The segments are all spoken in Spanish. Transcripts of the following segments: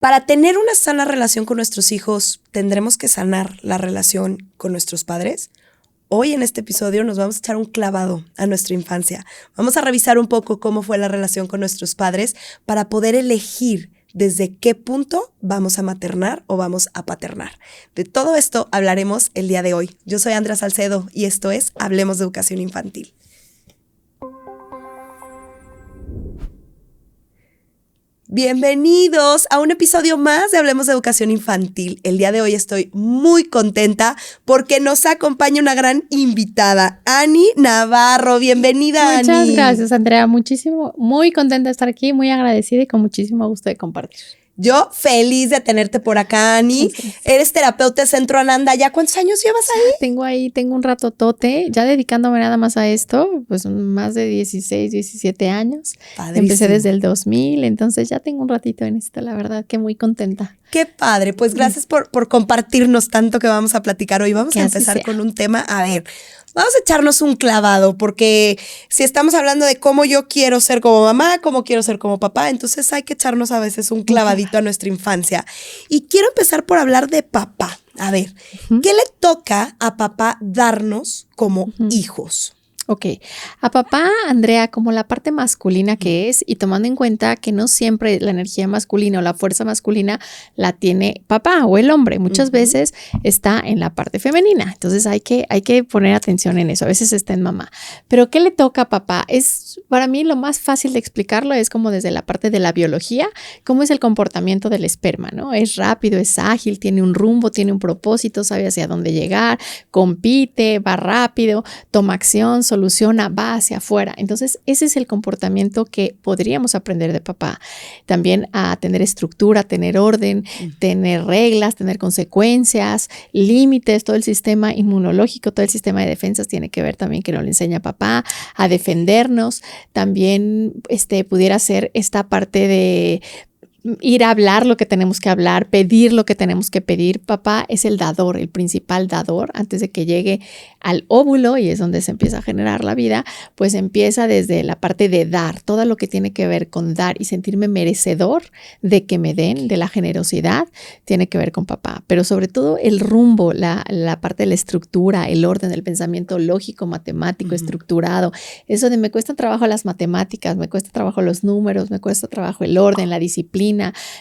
Para tener una sana relación con nuestros hijos, ¿tendremos que sanar la relación con nuestros padres? Hoy en este episodio nos vamos a echar un clavado a nuestra infancia. Vamos a revisar un poco cómo fue la relación con nuestros padres para poder elegir desde qué punto vamos a maternar o vamos a paternar. De todo esto hablaremos el día de hoy. Yo soy Andrea Salcedo y esto es Hablemos de Educación Infantil. Bienvenidos a un episodio más de Hablemos de Educación Infantil. El día de hoy estoy muy contenta porque nos acompaña una gran invitada, Ani Navarro. Bienvenida, Ani. Muchas gracias, Andrea. Muy contenta de estar aquí, muy agradecida y con muchísimo gusto de compartir. Yo feliz de tenerte por acá, Ani. Eres terapeuta de Centro Ananda. ¿Ya cuántos años llevas ahí? Tengo un ratotote, ya dedicándome nada más a esto, pues más de 16, 17 años. Padrísimo. Empecé desde el 2000, entonces ya tengo un ratito en esto, la verdad que muy contenta. Qué padre, pues gracias por compartirnos tanto que vamos a platicar hoy. Vamos a empezar con un tema, vamos a echarnos un clavado, porque si estamos hablando de cómo yo quiero ser como mamá, cómo quiero ser como papá, entonces hay que echarnos a veces un clavadito a nuestra infancia. Y quiero empezar por hablar de papá. A ver, ¿qué le toca a papá darnos como hijos? Ok, a papá, Andrea, como la parte masculina que es, y tomando en cuenta que no siempre la energía masculina o la fuerza masculina la tiene papá o el hombre, muchas veces está en la parte femenina, entonces hay que poner atención en eso, a veces está en mamá. Pero ¿qué le toca a papá? Para mí lo más fácil de explicarlo es como desde la parte de la biología, cómo es el comportamiento del esperma, ¿no? Es rápido, es ágil, tiene un rumbo, tiene un propósito, sabe hacia dónde llegar, compite, va rápido, toma acción, soluciona, va hacia afuera. Entonces, ese es el comportamiento que podríamos aprender de papá. También a tener estructura, tener orden, tener reglas, tener consecuencias, límites, todo el sistema inmunológico, todo el sistema de defensas tiene que ver también que nos lo enseña papá, a defendernos. También pudiera ser esta parte de ir a hablar lo que tenemos que hablar, pedir lo que tenemos que pedir. Papá es el dador, el principal dador. Antes de que llegue al óvulo, y es donde se empieza a generar la vida, pues empieza desde la parte de dar, todo lo que tiene que ver con dar y sentirme merecedor de que me den, de la generosidad, tiene que ver con papá. Pero sobre todo el rumbo, la parte de la estructura, el orden, el pensamiento lógico, matemático, estructurado. Eso de me cuesta trabajo las matemáticas, me cuesta trabajo los números, me cuesta trabajo el orden, la disciplina,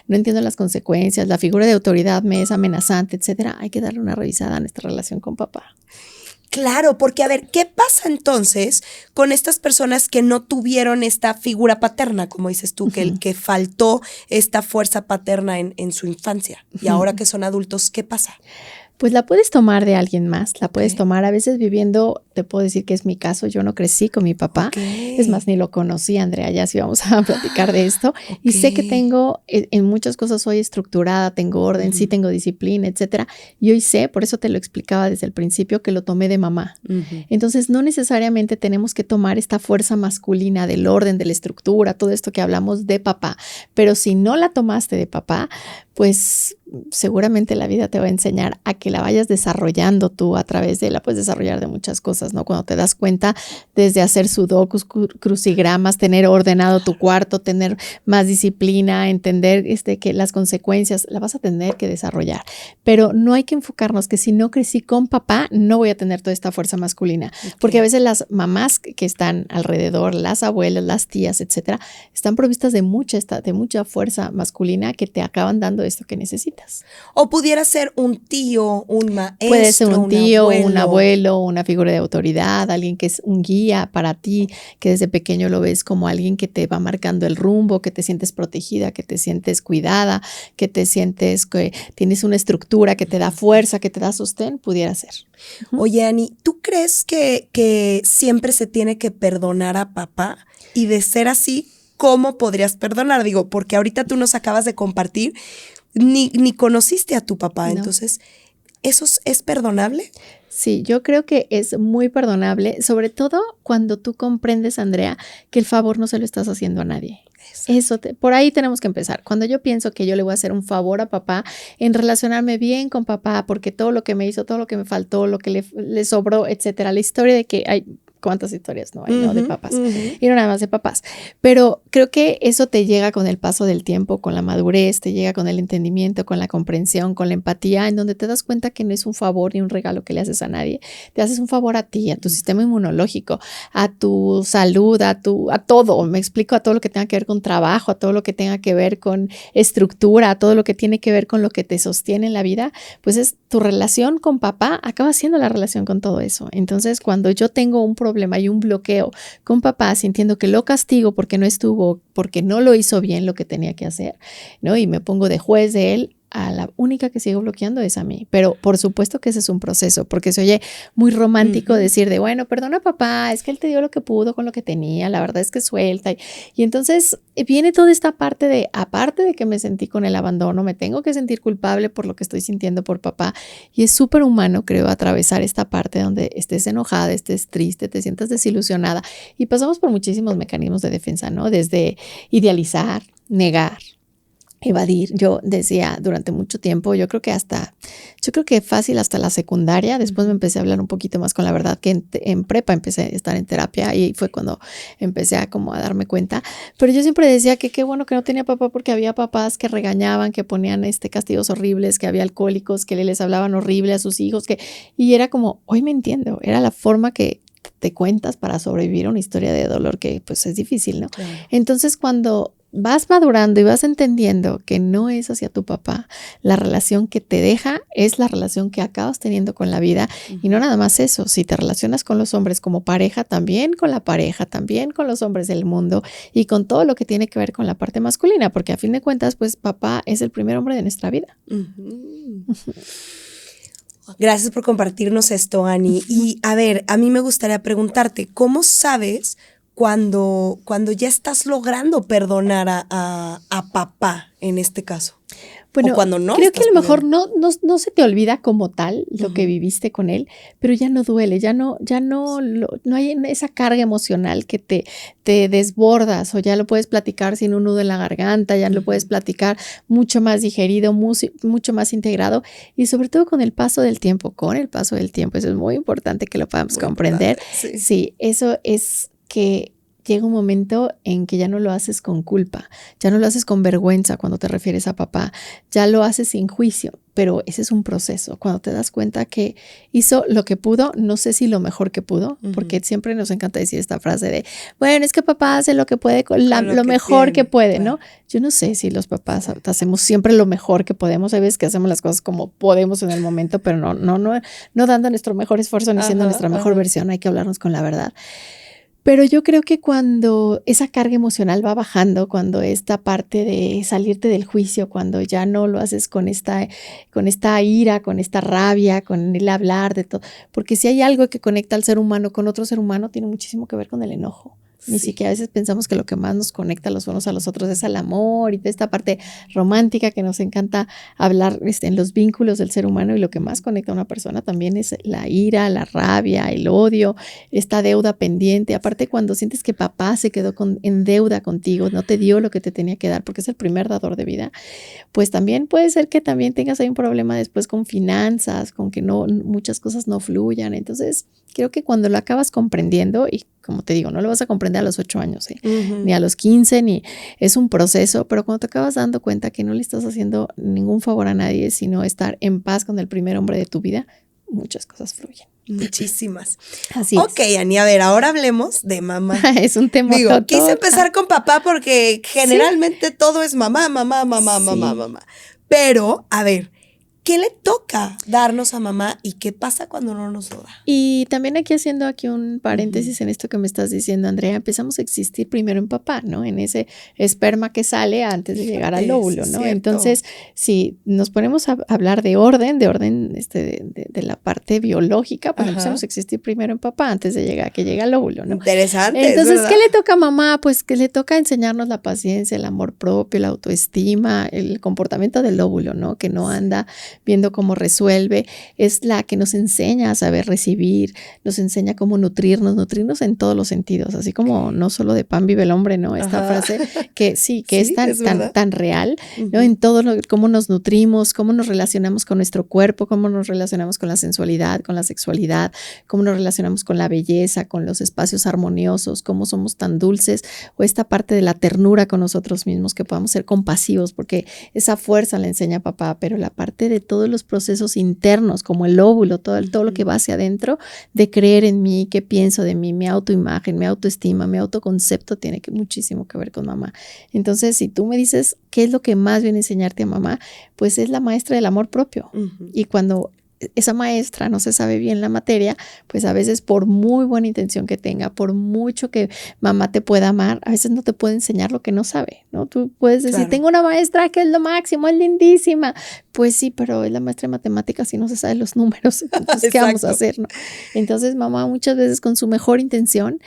no entiendo las consecuencias, la figura de autoridad me es amenazante, etcétera. Hay que darle una revisada a nuestra relación con papá. Claro, porque a ver, ¿qué pasa entonces con estas personas que no tuvieron esta figura paterna, como dices tú, que faltó esta fuerza paterna en su infancia? Y ahora que son adultos, ¿qué pasa? Pues la puedes tomar de alguien más, la puedes tomar a veces viviendo, te puedo decir que es mi caso, yo no crecí con mi papá, es más, ni lo conocí, Andrea, ya sí vamos a platicar de esto, y sé que tengo, en muchas cosas soy estructurada, tengo orden, sí tengo disciplina, etcétera, y hoy sé, por eso te lo explicaba desde el principio, que lo tomé de mamá. Entonces no necesariamente tenemos que tomar esta fuerza masculina del orden, de la estructura, todo esto que hablamos de papá, pero si no la tomaste de papá, pues seguramente la vida te va a enseñar a que la vayas desarrollando tú a través de, la puedes desarrollar de muchas cosas, ¿no? Cuando te das cuenta, desde hacer sudokus, crucigramas, tener ordenado tu cuarto, tener más disciplina, entender que las consecuencias la vas a tener que desarrollar. Pero no hay que enfocarnos que si no crecí con papá, no voy a tener toda esta fuerza masculina. Porque a veces las mamás que están alrededor, las abuelas, las tías, etcétera, están provistas de mucha fuerza masculina que te acaban dando esto que necesitas. O pudiera ser un tío, un maestro, puede ser un tío, un abuelo. Abuelo, una figura de autoridad, alguien que es un guía para ti, que desde pequeño lo ves como alguien que te va marcando el rumbo, que te sientes protegida, que te sientes cuidada, que te sientes que tienes una estructura que te da fuerza, que te da sostén, pudiera ser. Oye, Ani, ¿tú crees que siempre se tiene que perdonar a papá? Y de ser así, ¿cómo podrías perdonar? Digo, porque ahorita tú nos acabas de compartir, ni conociste a tu papá, no. Entonces, ¿eso es perdonable? Sí, yo creo que es muy perdonable, sobre todo cuando tú comprendes, Andrea, que el favor no se lo estás haciendo a nadie. Por ahí tenemos que empezar. Cuando yo pienso que yo le voy a hacer un favor a papá en relacionarme bien con papá, porque todo lo que me hizo, todo lo que me faltó, lo que le sobró, etcétera, la historia de que cuántas historias no hay, ¿no? De papás. Y no nada más de papás. Pero creo que eso te llega con el paso del tiempo, con la madurez, te llega con el entendimiento, con la comprensión, con la empatía, en donde te das cuenta que no es un favor ni un regalo que le haces a nadie. Te haces un favor a ti, a tu sistema inmunológico, a tu salud, a todo. Me explico, a todo lo que tenga que ver con trabajo, a todo lo que tenga que ver con estructura, a todo lo que tiene que ver con lo que te sostiene en la vida. Pues es tu relación con papá, acaba siendo la relación con todo eso. Entonces, cuando yo tengo un problema y un bloqueo con papá, sintiendo que lo castigo porque no estuvo, porque no lo hizo bien lo que tenía que hacer, ¿no? Y me pongo de juez de él, a la única que sigo bloqueando es a mí. Pero por supuesto que ese es un proceso, porque se oye muy romántico decir de, bueno, perdona papá, es que él te dio lo que pudo con lo que tenía, la verdad es que suelta. Y entonces viene toda esta parte de, aparte de que me sentí con el abandono, me tengo que sentir culpable por lo que estoy sintiendo por papá. Y es súper humano, creo, atravesar esta parte donde estés enojada, estés triste, te sientas desilusionada. Y pasamos por muchísimos mecanismos de defensa, ¿no? Desde idealizar, negar, evadir. Yo decía durante mucho tiempo, yo creo que fácil hasta la secundaria, después me empecé a hablar un poquito más con la verdad, que en prepa empecé a estar en terapia y fue cuando empecé a como a darme cuenta, pero yo siempre decía que qué bueno que no tenía papá porque había papás que regañaban, que ponían castigos horribles, que había alcohólicos, que les hablaban horrible a sus hijos, y era como, hoy me entiendo, era la forma que te cuentas para sobrevivir a una historia de dolor que pues es difícil, ¿no? Claro. Entonces cuando vas madurando y vas entendiendo que no es hacia tu papá, la relación que te deja es la relación que acabas teniendo con la vida. Y no nada más eso, si te relacionas con los hombres como pareja, también con la pareja, también con los hombres del mundo y con todo lo que tiene que ver con la parte masculina, porque a fin de cuentas, pues papá es el primer hombre de nuestra vida. Gracias por compartirnos esto, Ani. Y a ver, a mí me gustaría preguntarte, ¿cómo sabes cuando ya estás logrando perdonar a papá en este caso? Bueno, o cuando no creo que a lo mejor no se te olvida como tal lo que viviste con él, pero ya no duele, no hay esa carga emocional que te desbordas, o ya lo puedes platicar sin un nudo en la garganta, ya lo puedes platicar mucho más digerido, mucho más integrado, y sobre todo con el paso del tiempo, eso es muy importante que lo podamos comprender. Sí, eso es que llega un momento en que ya no lo haces con culpa, ya no lo haces con vergüenza cuando te refieres a papá, ya lo haces sin juicio, pero ese es un proceso. Cuando te das cuenta que hizo lo que pudo, no sé si lo mejor que pudo, porque siempre nos encanta decir esta frase de, bueno, es que papá hace lo que puede con lo mejor que puede, claro. ¿No? Yo no sé si los papás hacemos siempre lo mejor que podemos, hay veces que hacemos las cosas como podemos en el momento, pero no dando nuestro mejor esfuerzo ni siendo nuestra mejor versión, hay que hablarnos con la verdad. Pero yo creo que cuando esa carga emocional va bajando, cuando esta parte de salirte del juicio, cuando ya no lo haces con esta ira, con esta rabia, con el hablar de todo, porque si hay algo que conecta al ser humano con otro ser humano, tiene muchísimo que ver con el enojo. Ni siquiera a veces pensamos que lo que más nos conecta los unos a los otros es el amor y de esta parte romántica que nos encanta hablar en los vínculos del ser humano, y lo que más conecta a una persona también es la ira, la rabia, el odio, esta deuda pendiente. Aparte, cuando sientes que papá se quedó en deuda contigo, no te dio lo que te tenía que dar porque es el primer dador de vida, pues también puede ser que también tengas ahí un problema después con finanzas, con que muchas cosas no fluyan. Entonces, creo que cuando lo acabas comprendiendo, y como te digo, no lo vas a comprender a los 8 años, ni a los 15, ni es un proceso, pero cuando te acabas dando cuenta que no le estás haciendo ningún favor a nadie, sino estar en paz con el primer hombre de tu vida, muchas cosas fluyen. Muchísimas. Así es. Ok, Ani, a ver, ahora hablemos de mamá. Es un tema quise empezar con papá porque generalmente todo es mamá. Pero, a ver, ¿qué le toca darnos a mamá y qué pasa cuando no nos lo da? Y también haciendo un paréntesis en esto que me estás diciendo, Andrea, empezamos a existir primero en papá, ¿no? En ese esperma que sale antes de llegar al óvulo, ¿no? Cierto. Entonces, si nos ponemos a hablar de orden de la parte biológica, pues empezamos a existir primero en papá antes de que llegue al óvulo, ¿no? Interesante. Entonces, ¿qué le toca a mamá? Pues que le toca enseñarnos la paciencia, el amor propio, la autoestima, el comportamiento del óvulo, ¿no? Que no anda viendo cómo resuelve, es la que nos enseña a saber recibir, nos enseña cómo nutrirnos en todos los sentidos, así como no solo de pan vive el hombre, ¿no? Esta frase que sí, que sí, es tan real, ¿no? En todo cómo nos nutrimos, cómo nos relacionamos con nuestro cuerpo, cómo nos relacionamos con la sensualidad, con la sexualidad, cómo nos relacionamos con la belleza, con los espacios armoniosos, cómo somos tan dulces, o esta parte de la ternura con nosotros mismos, que podamos ser compasivos, porque esa fuerza la enseña papá, pero la parte de todos los procesos internos, como el óvulo, todo lo que va hacia adentro, de creer en mí, qué pienso de mí, mi autoimagen, mi autoestima, mi autoconcepto, tiene muchísimo que ver con mamá. Entonces, si tú me dices qué es lo que más viene a enseñarte a mamá, pues es la maestra del amor propio. Y cuando esa maestra no se sabe bien la materia, pues a veces por muy buena intención que tenga, por mucho que mamá te pueda amar, a veces no te puede enseñar lo que no sabe, ¿no? Tú puedes decir, claro, tengo una maestra que es lo máximo, es lindísima. Pues sí, pero es la maestra de matemáticas y no se saben los números. Entonces, ¿qué vamos a hacer, no? Entonces, mamá muchas veces con su mejor intención.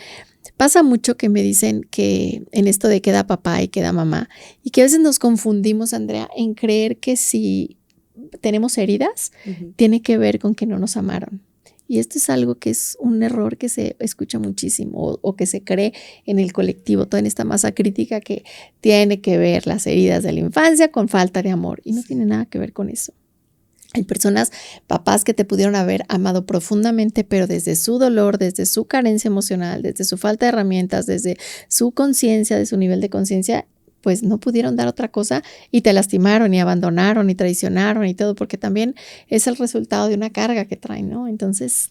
Pasa mucho que me dicen que en esto de queda papá y queda mamá, y que a veces nos confundimos, Andrea, en creer que si tenemos heridas, tiene que ver con que no nos amaron. Y esto es algo que es un error que se escucha muchísimo o que se cree en el colectivo, toda en esta masa crítica, que tiene que ver las heridas de la infancia con falta de amor, y no tiene nada que ver con eso. Hay personas, papás que te pudieron haber amado profundamente, pero desde su dolor, desde su carencia emocional, desde su falta de herramientas, desde su conciencia, de su nivel de conciencia, pues no pudieron dar otra cosa y te lastimaron y abandonaron y traicionaron y todo, porque también es el resultado de una carga que traen, ¿no? Entonces,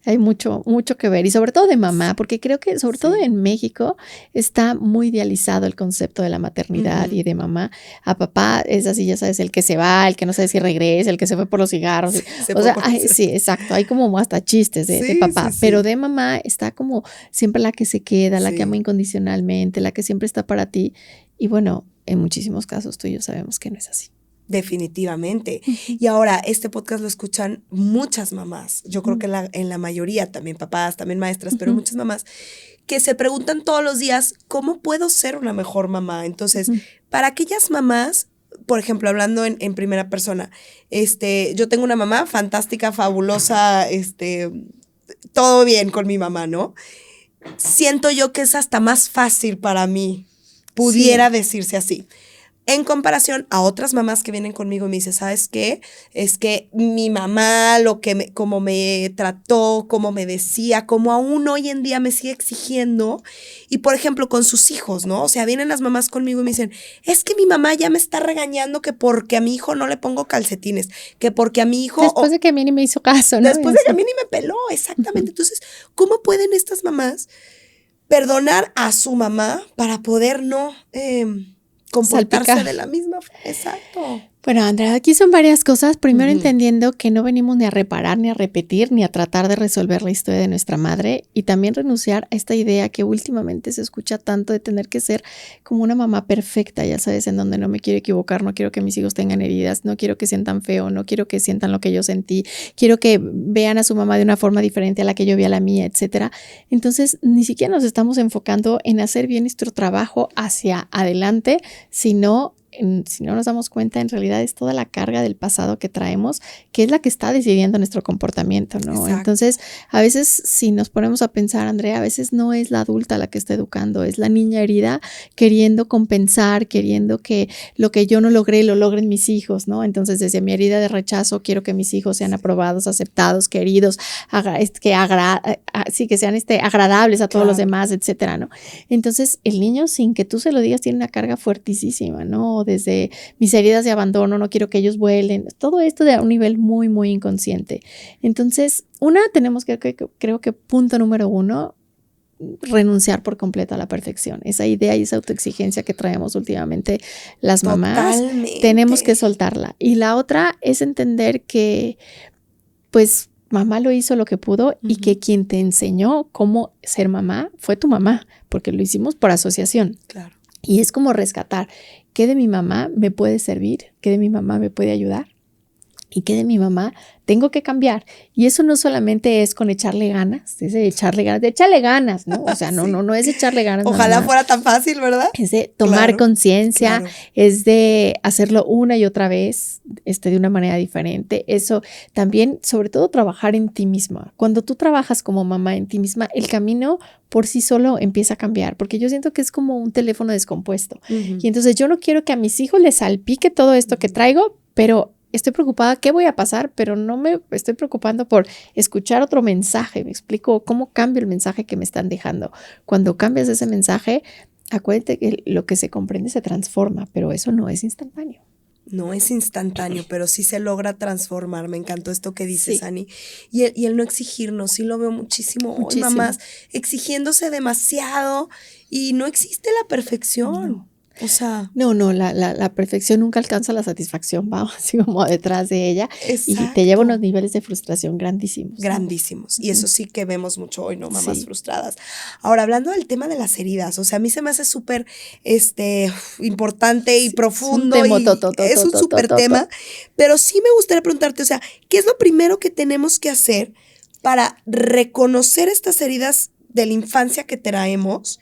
hay mucho que ver, y sobre todo de mamá, porque creo que sobre todo en México está muy idealizado el concepto de la maternidad y de mamá. A papá es así, ya sabes, el que se va, el que no sabe si regresa, el que se fue por los cigarros. O sea, sí, exacto, hay como hasta chistes de papá, pero de mamá está como siempre la que se queda, la que ama incondicionalmente, la que siempre está para ti. Y bueno, en muchísimos casos tú y yo sabemos que no es así. Definitivamente. Y ahora, este podcast lo escuchan muchas mamás. Yo creo que en la mayoría, también papás, también maestras, pero muchas mamás que se preguntan todos los días, ¿cómo puedo ser una mejor mamá? Entonces, para aquellas mamás, por ejemplo, hablando en primera persona, yo tengo una mamá fantástica, fabulosa, todo bien con mi mamá, ¿no? Siento yo que es hasta más fácil para mí, pudiera decirse así. En comparación a otras mamás que vienen conmigo y me dicen, ¿sabes qué? Es que mi mamá, como me trató, como me decía, como aún hoy en día me sigue exigiendo. Y por ejemplo, con sus hijos, ¿no? O sea, vienen las mamás conmigo y me dicen, es que mi mamá ya me está regañando que porque a mi hijo no le pongo calcetines, que porque a mi hijo... Después de que a mí ni me hizo caso, ¿no? Después de que a mí ni me peló, exactamente. Entonces, ¿cómo pueden estas mamás perdonar a su mamá para poder no... comportarse salpicar de la misma forma. Exacto. Bueno, Andrea, aquí son varias cosas. Primero, entendiendo que no venimos ni a reparar, ni a repetir, ni a tratar de resolver la historia de nuestra madre, y también renunciar a esta idea que últimamente se escucha tanto de tener que ser como una mamá perfecta, ya sabes, en donde no me quiero equivocar, no quiero que mis hijos tengan heridas, no quiero que sientan feo, no quiero que sientan lo que yo sentí, quiero que vean a su mamá de una forma diferente a la que yo vi a la mía, etcétera. Entonces, ni siquiera nos estamos enfocando en hacer bien nuestro trabajo hacia adelante, sino si no nos damos cuenta, en realidad es toda la carga del pasado que traemos, que es la que está decidiendo nuestro comportamiento, ¿no? Exacto. Entonces, a veces si nos ponemos a pensar, Andrea, a veces no es la adulta la que está educando, es la niña herida queriendo compensar, queriendo que lo que yo no logré lo logren mis hijos, ¿no? Entonces, desde mi herida de rechazo, quiero que mis hijos sean aprobados, aceptados, queridos, que sean agradables a todos los demás, etcétera, ¿no? Entonces, el niño, sin que tú se lo digas, tiene una carga fuertísima, ¿no? Desde mis heridas de abandono, no quiero que ellos vuelen, todo esto de un nivel muy, muy inconsciente. Entonces, tenemos que, creo que punto número 1, renunciar por completo a la perfección. Esa idea y esa autoexigencia que traemos últimamente las mamás, totalmente, tenemos que soltarla. Y la otra es entender que, pues, mamá lo hizo lo que pudo y que quien te enseñó cómo ser mamá fue tu mamá, porque lo hicimos por asociación. Claro. Y es como rescatar, ¿qué de mi mamá me puede servir? ¿Qué de mi mamá me puede ayudar? y que de mi mamá tengo que cambiar. Y eso no solamente es con echarle ganas, es de echarle ganas, ¿no? O sea, Sí. no es echarle ganas. Ojalá fuera tan fácil, ¿verdad? Es de tomar conciencia, es de hacerlo una y otra vez, de una manera diferente. Eso también, sobre todo, trabajar en ti misma. Cuando tú trabajas como mamá en ti misma, el camino por sí solo empieza a cambiar, porque yo siento que es como un teléfono descompuesto. Y entonces yo no quiero que a mis hijos les salpique todo esto que traigo, pero estoy preocupada, ¿qué voy a pasar? Pero no me estoy preocupando por escuchar otro mensaje. Me explico cómo cambio el mensaje que me están dejando. Cuando cambias ese mensaje, acuérdate que lo que se comprende se transforma, pero eso no es instantáneo. No es instantáneo, pero sí se logra transformar. Me encantó esto que dices, Ani. Y el no exigirnos, sí lo veo muchísimo. Hoy mamás exigiéndose demasiado y no existe la perfección. No. O sea. No, la perfección nunca alcanza la satisfacción, vamos, así como detrás de ella. Exacto. Y te lleva a unos niveles de frustración grandísimos. Grandísimos. ¿No? Y eso sí que vemos mucho hoy, ¿no? Mamás frustradas. Ahora, hablando del tema de las heridas, o sea, a mí se me hace súper importante y profundo. Es un súper tema. Pero sí me gustaría preguntarte, o sea, ¿qué es lo primero que tenemos que hacer para reconocer estas heridas de la infancia que traemos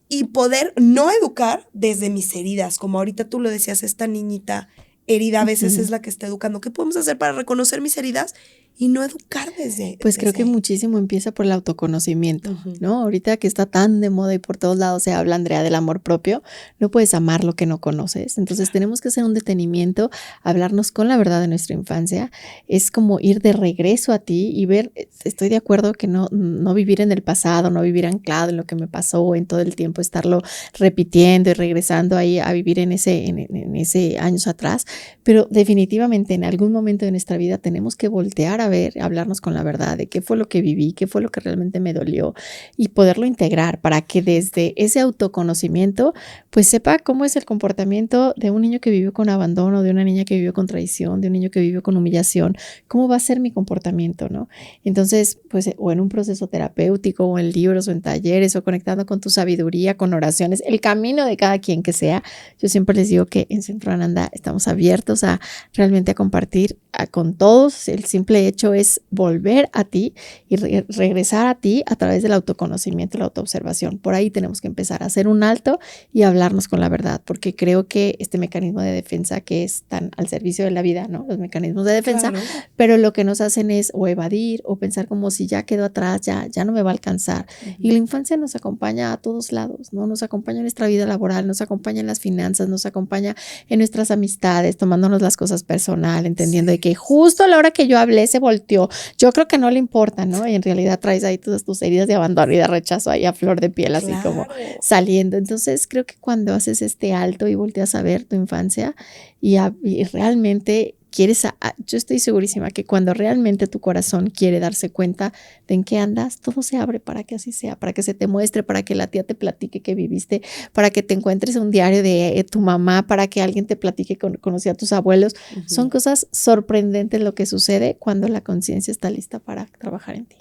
y poder no educar desde mis heridas? Como ahorita tú lo decías, esta niñita herida a veces es la que está educando. ¿Qué podemos hacer para reconocer mis heridas y no educar desde? Pues creo que muchísimo empieza por el autoconocimiento, ¿no? Ahorita que está tan de moda y por todos lados se habla, Andrea, del amor propio, no puedes amar lo que no conoces. Entonces tenemos que hacer un detenimiento, hablarnos con la verdad de nuestra infancia. Es como ir de regreso a ti y ver, estoy de acuerdo que no vivir en el pasado, no vivir anclado en lo que me pasó, en todo el tiempo estarlo repitiendo y regresando ahí a vivir en ese años atrás, pero definitivamente en algún momento de nuestra vida tenemos que voltear a ver, hablarnos con la verdad de qué fue lo que viví, qué fue lo que realmente me dolió y poderlo integrar para que desde ese autoconocimiento pues sepa cómo es el comportamiento de un niño que vivió con abandono, de una niña que vivió con traición, de un niño que vivió con humillación, cómo va a ser mi comportamiento, ¿no? Entonces, pues o en un proceso terapéutico o en libros o en talleres o conectando con tu sabiduría, con oraciones, el camino de cada quien que sea. Yo siempre les digo que en Centro Ananda estamos abiertos a realmente a compartir con todos. El simple hecho es volver a ti y regresar a ti a través del autoconocimiento y la autoobservación. Por ahí tenemos que empezar a hacer un alto y hablarnos con la verdad, porque creo que este mecanismo de defensa que es tan al servicio de la vida, ¿no? Los mecanismos de defensa, pero lo que nos hacen es o evadir o pensar como si ya quedó atrás, ya no me va a alcanzar. Y la infancia nos acompaña a todos lados, ¿no? Nos acompaña en nuestra vida laboral, nos acompaña en las finanzas, nos acompaña en nuestras amistades, tomándonos las cosas personal, entendiendo de que justo a la hora que yo hablé se volteó. Yo creo que no le importa, ¿no? Y en realidad traes ahí todas tus heridas de abandono y de rechazo ahí a flor de piel, así como saliendo. Entonces creo que cuando haces este alto y volteas a ver tu infancia y realmente quieres, yo estoy segurísima que cuando realmente tu corazón quiere darse cuenta de en qué andas, todo se abre para que así sea, para que se te muestre, para que la tía te platique que viviste, para que te encuentres un diario de tu mamá, para que alguien te platique que conocía a tus abuelos. Son cosas sorprendentes lo que sucede cuando la conciencia está lista para trabajar en ti.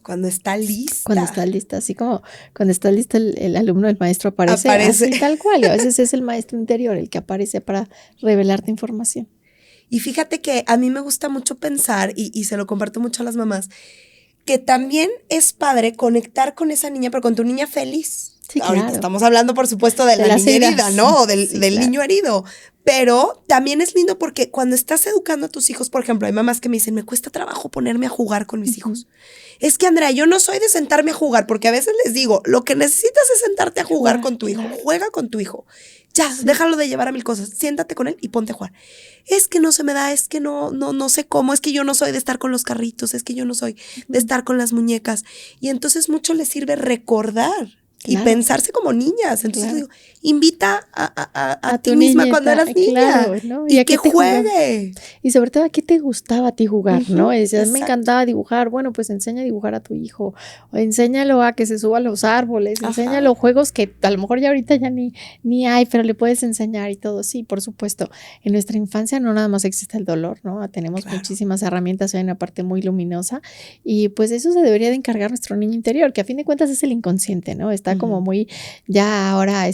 Cuando está lista. Cuando está lista, así como cuando está lista el alumno, el maestro aparece. Así tal cual. Y a veces es el maestro interior el que aparece para revelarte información. Y fíjate que a mí me gusta mucho pensar, y se lo comparto mucho a las mamás, que también es padre conectar con esa niña, pero con tu niña feliz. Sí, ahorita claro. Estamos hablando, por supuesto, de la niña herida, ¿no? O del niño herido. Pero también es lindo porque cuando estás educando a tus hijos, por ejemplo, hay mamás que me dicen, me cuesta trabajo ponerme a jugar con mis hijos. Es que, Andrea, yo no soy de sentarme a jugar, porque a veces les digo, lo que necesitas es sentarte a jugar con tu hijo. Juega con tu hijo. Ya, déjalo de llevar a mil cosas. Siéntate con él y ponte a jugar. Es que no se me da, es que no sé cómo, es que yo no soy de estar con los carritos, es que yo no soy de estar con las muñecas. Y entonces mucho les sirve recordar. Y pensarse como niñas. Entonces digo, invita a ti misma cuando eras niña, ¿no? Y que juegue. Y sobre todo, ¿a qué te gustaba a ti jugar? ¿No? Y decías, me encantaba dibujar. Bueno, pues enseña a dibujar a tu hijo. O enséñalo a que se suba a los árboles. Enséñalo juegos que a lo mejor ya ahorita ya ni hay, pero le puedes enseñar y todo. Sí, por supuesto. En nuestra infancia no nada más existe el dolor, ¿no? Tenemos muchísimas herramientas, hay una parte muy luminosa. Y pues eso se debería de encargar nuestro niño interior, que a fin de cuentas es el inconsciente, ¿no? Está está como muy, ya ahora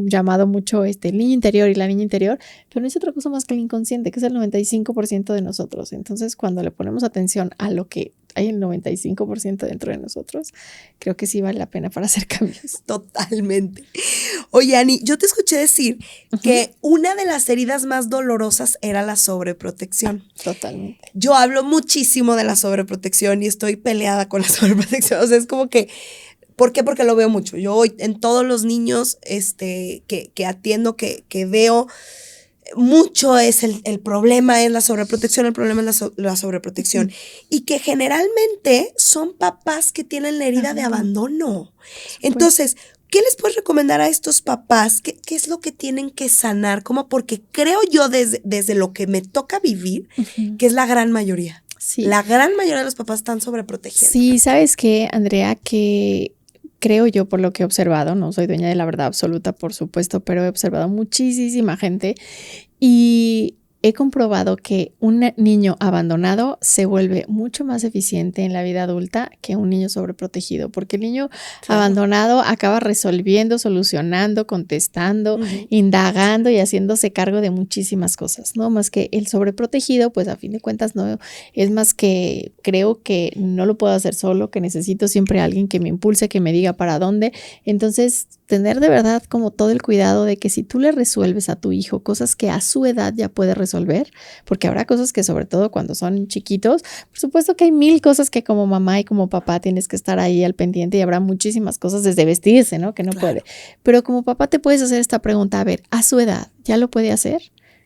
llamado mucho el niño interior y la niña interior, pero no es otra cosa más que el inconsciente, que es el 95% de nosotros. Entonces, cuando le ponemos atención a lo que hay el 95% dentro de nosotros, creo que sí vale la pena para hacer cambios. Totalmente. Oye, Ani, yo te escuché decir que una de las heridas más dolorosas era la sobreprotección. Totalmente. Yo hablo muchísimo de la sobreprotección y estoy peleada con la sobreprotección. O sea, es como que, ¿por qué? Porque lo veo mucho. Yo hoy en todos los niños que atiendo, que veo, mucho es el problema es la sobreprotección, el problema es la sobreprotección. Y que generalmente son papás que tienen la herida de abandono. Entonces, ¿qué les puedes recomendar a estos papás? ¿Qué es lo que tienen que sanar? Como porque creo yo desde lo que me toca vivir, que es la gran mayoría. Sí. La gran mayoría de los papás están sobreprotegiendo. Sí, ¿sabes qué, Andrea? Que creo yo, por lo que he observado, no soy dueña de la verdad absoluta, por supuesto, pero he observado muchísima gente y he comprobado que un niño abandonado se vuelve mucho más eficiente en la vida adulta que un niño sobreprotegido, porque el niño abandonado acaba resolviendo, solucionando, contestando, indagando y haciéndose cargo de muchísimas cosas, ¿no? Más que el sobreprotegido, pues a fin de cuentas no es más que creo que no lo puedo hacer solo, que necesito siempre a alguien que me impulse, que me diga para dónde. Entonces, tener de verdad como todo el cuidado de que si tú le resuelves a tu hijo cosas que a su edad ya puede resolver, porque habrá cosas que sobre todo cuando son chiquitos, por supuesto que hay mil cosas que como mamá y como papá tienes que estar ahí al pendiente y habrá muchísimas cosas desde vestirse, ¿no? Que no puede. Pero como papá te puedes hacer esta pregunta, a ver, a su edad, ¿ya lo puede hacer?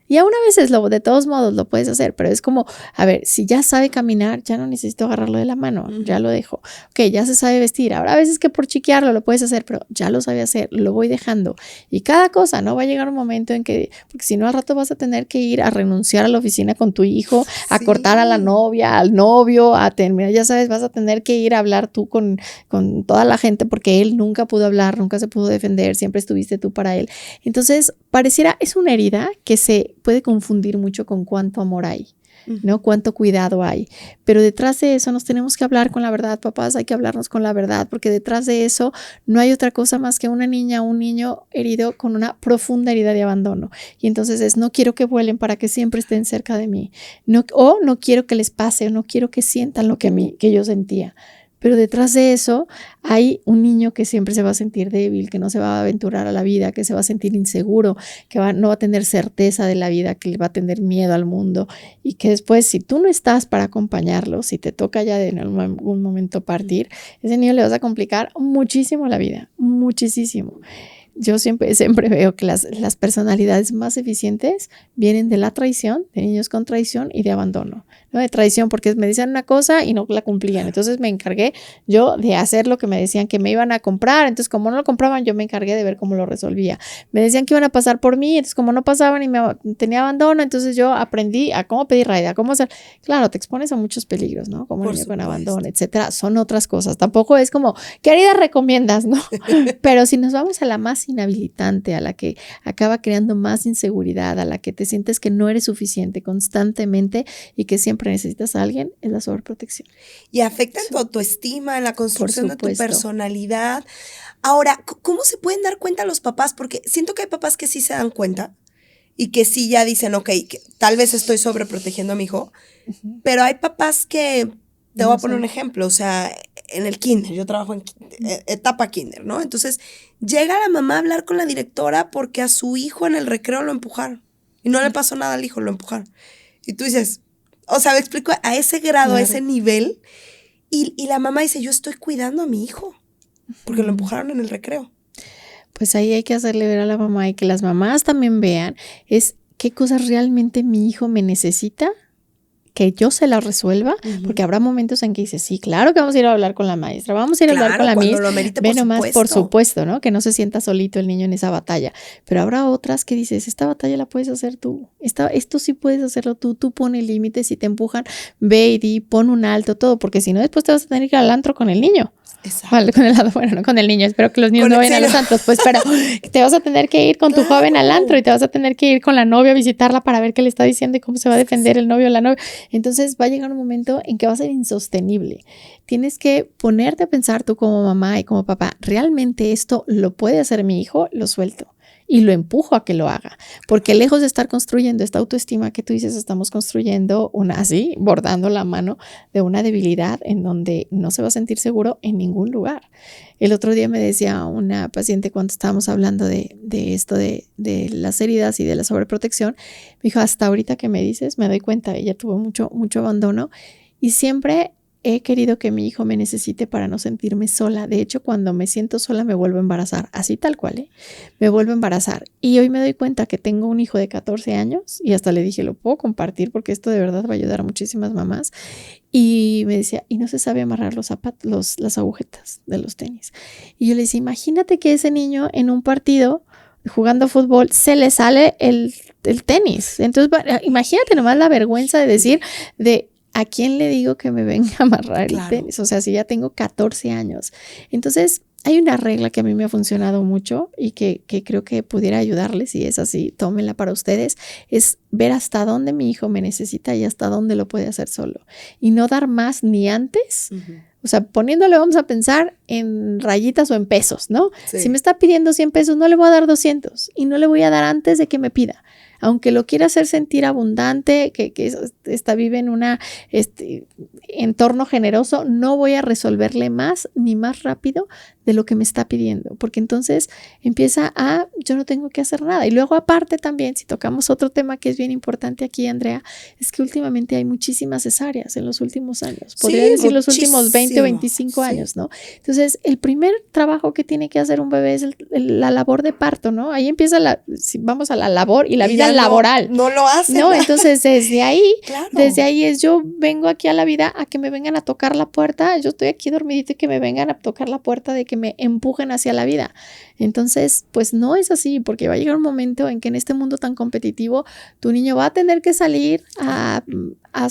Y aún a veces de todos modos lo puedes hacer, pero es como, a ver, si ya sabe caminar, ya no necesito agarrarlo de la mano, ya lo dejo. Ok, ya se sabe vestir. Habrá veces que por chiquearlo lo puedes hacer, pero ya lo sabe hacer, lo voy dejando. Y cada cosa, ¿no? Va a llegar un momento en que, porque si no al rato vas a tener que ir a renunciar a la oficina con tu hijo, a cortar a la novia, al novio, a terminar, ya sabes, vas a tener que ir a hablar tú con toda la gente porque él nunca pudo hablar, nunca se pudo defender, siempre estuviste tú para él. Entonces, pareciera, es una herida que se puede confundir mucho con cuánto amor hay, ¿no? Cuánto cuidado hay. Pero detrás de eso nos tenemos que hablar con la verdad, papás, hay que hablarnos con la verdad, porque detrás de eso no hay otra cosa más que una niña o un niño herido con una profunda herida de abandono. Y entonces no quiero que vuelen para que siempre estén cerca de mí. No quiero que les pase, o no quiero que sientan lo que yo sentía. Pero detrás de eso hay un niño que siempre se va a sentir débil, que no se va a aventurar a la vida, que se va a sentir inseguro, que no va a tener certeza de la vida, que le va a tener miedo al mundo y que después, si tú no estás para acompañarlo, si te toca ya en algún momento partir, ese niño le vas a complicar muchísimo la vida, muchísimo. Yo siempre veo que las personalidades más eficientes vienen de la traición, de niños con traición y de abandono, ¿no? De traición porque me decían una cosa y no la cumplían. Entonces me encargué yo de hacer lo que me decían que me iban a comprar. Entonces como no lo compraban, yo me encargué de ver cómo lo resolvía. Me decían que iban a pasar por mí, entonces como no pasaban y tenía abandono, entonces yo aprendí a cómo pedir ride, a cómo hacer. Claro, te expones a muchos peligros, ¿no? Como niño con abandono, etcétera. Son otras cosas. Tampoco es como, ¿qué herida recomiendas, no? Pero si nos vamos a la más inhabilitante, a la que acaba creando más inseguridad, a la que te sientes que no eres suficiente constantemente y que siempre necesitas a alguien, es la sobreprotección. Y afecta en tu autoestima, en la construcción de tu personalidad. Ahora, ¿cómo se pueden dar cuenta los papás? Porque siento que hay papás que sí se dan cuenta y que sí ya dicen, ok, que tal vez estoy sobreprotegiendo a mi hijo, pero hay papás que, te voy a poner un ejemplo, o sea, en el kinder, yo trabajo en etapa kinder, ¿no? Entonces, llega la mamá a hablar con la directora porque a su hijo en el recreo lo empujaron y no le pasó nada al hijo, lo empujaron. Y tú dices, o sea, me explico, a ese grado, a ese nivel, y la mamá dice, yo estoy cuidando a mi hijo porque lo empujaron en el recreo. Pues ahí hay que hacerle ver a la mamá y que las mamás también vean es qué cosas realmente mi hijo me necesita, que yo se la resuelva, porque habrá momentos en que dices, sí, claro que vamos a ir a hablar con la maestra, vamos a ir a hablar con la miss, ve nomás, por supuesto, ¿no? Que no se sienta solito el niño en esa batalla, pero habrá otras que dices, esta batalla la puedes hacer tú, esto sí puedes hacerlo tú pone límites, si te empujan, ve y pon un alto, todo, porque si no después te vas a tener que ir al antro con el niño. Exacto. Con el lado, bueno, no con el niño, espero que los niños no vayan a los antros, pues, pero te vas a tener que ir con tu joven al antro y te vas a tener que ir con la novia a visitarla para ver qué le está diciendo y cómo se va a defender el novio o la novia. Entonces va a llegar un momento en que va a ser insostenible. Tienes que ponerte a pensar tú como mamá y como papá, ¿realmente esto lo puede hacer mi hijo? Lo suelto. Y lo empujo a que lo haga, porque lejos de estar construyendo esta autoestima que tú dices, estamos construyendo así, bordando la mano de una debilidad en donde no se va a sentir seguro en ningún lugar. El otro día me decía una paciente cuando estábamos hablando de esto de las heridas y de la sobreprotección, me dijo, hasta ahorita que me dices, me doy cuenta, ella tuvo mucho abandono y siempre he querido que mi hijo me necesite para no sentirme sola. De hecho, cuando me siento sola me vuelvo a embarazar, así tal cual, me vuelvo a embarazar. Y hoy me doy cuenta que tengo un hijo de 14 años y hasta le dije, lo puedo compartir porque esto de verdad va a ayudar a muchísimas mamás. Y me decía, y no se sabe amarrar los zapatos, las agujetas de los tenis. Y yo le decía, imagínate que ese niño en un partido jugando fútbol se le sale el tenis. Entonces, imagínate nomás la vergüenza de decir, ¿a quién le digo que me venga a amarrar el tenis? O sea, si ya tengo 14 años. Entonces, hay una regla que a mí me ha funcionado mucho y que creo que pudiera ayudarles, y es así, tómenla para ustedes, es ver hasta dónde mi hijo me necesita y hasta dónde lo puede hacer solo. Y no dar más ni antes. O sea, poniéndole, vamos a pensar en rayitas o en pesos, ¿no? Sí. Si me está pidiendo 100 pesos, no le voy a dar 200 y no le voy a dar antes de que me pida. Aunque lo quiera hacer sentir abundante, que vive en un entorno generoso, no voy a resolverle más ni más rápido de lo que me está pidiendo, porque entonces empieza yo no tengo que hacer nada. Y luego aparte también, si tocamos otro tema que es bien importante aquí, Andrea, es que últimamente hay muchísimas cesáreas en los últimos años, podría decir los últimos 20 o 25 años, ¿no? Entonces, el primer trabajo que tiene que hacer un bebé es la labor de parto, ¿no? Ahí empieza vamos a la labor y la vida laboral. No lo hace. No, entonces desde ahí yo vengo aquí a la vida a que me vengan a tocar la puerta, yo estoy aquí dormidita y que me vengan a tocar la puerta de que me empujen hacia la vida. Entonces, pues no es así, porque va a llegar un momento en que en este mundo tan competitivo, tu niño va a tener que salir a